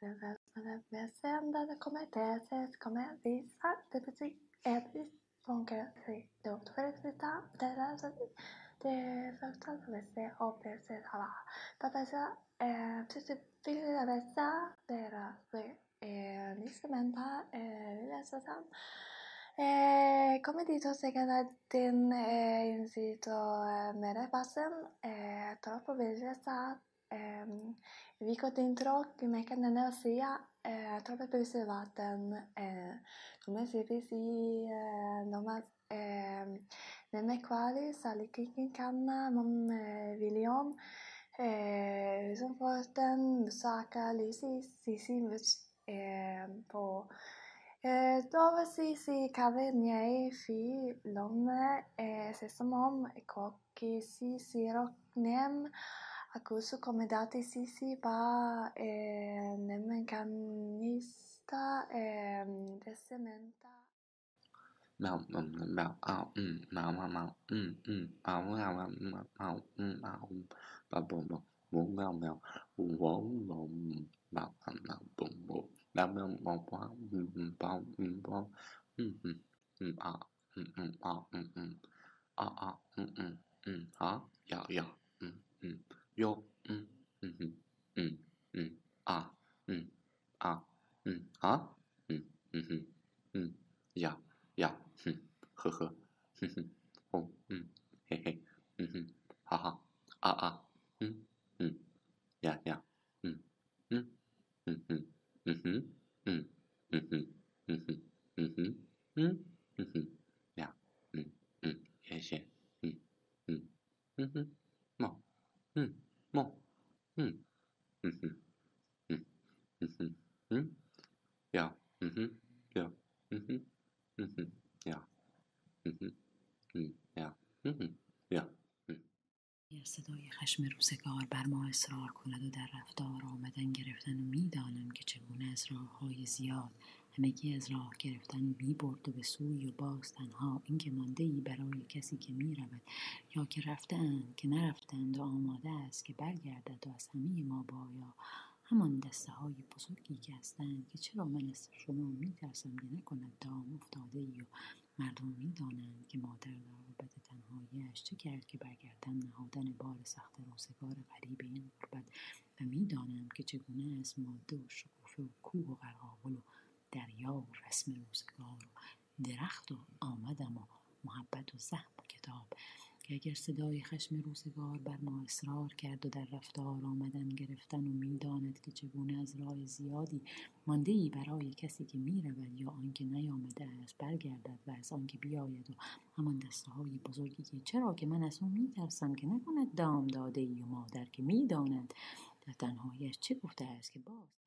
Vi sändade kommer det kommer visa det betyder frånka sig då förflytta det förtalelse och precis alla pappa tusen fyra dessa deras instrumenta läsaren kommer dit och säger att din insito med det passen tar på vilja vi går dentro che me che non è sia troppe preservate come se si noma nelle quali sali che canna non William som forten saka lisi på dove si cave miei fi l'homme se som om cocchi si rocnem accuso come dati si ba nemmecanista desementa صدای خشم روزگار بر ما اصرار کند و در رفتار آمدن گرفتن و میدانم که چگونه از راه‌های زیاد همگی از راه گرفتن می‌برد و به سوی و باز تنها این که مانده‌ای برای کسی که می‌رود یا که رفته‌اند که نرفتند و آماده است که برگردد و از همه ما بایا همان دسته های بزرگی که هستند که چرا من از شما می‌ترسم که نکند دام افتاده ای و مردم می‌دانند که مادر در غربت تنهایی‌اش چه کرد که برگردن نهادن بار سخت روزگار غریب این غربت و می‌دانند که چگونه از ماده و شکوفه و کوه و قرقاول و دریا و رسم روزگار و درخت و آمدم و محبت و زحم و کتاب که اگر صدای خشم روزگار بر ما اصرار کرد و در رفتار آمدن گرفتن و می‌داند که چگونه از راه زیادی مانده‌ای برای کسی که می‌رود یا آنکه نیامده است برگردد و از آنکه بیاید و همان دسته‌های بزرگی که چرا که من از اون می‌ترسم که نکند دام داده ای و مادر که می‌داند در تنهاییش چه گفته است که باز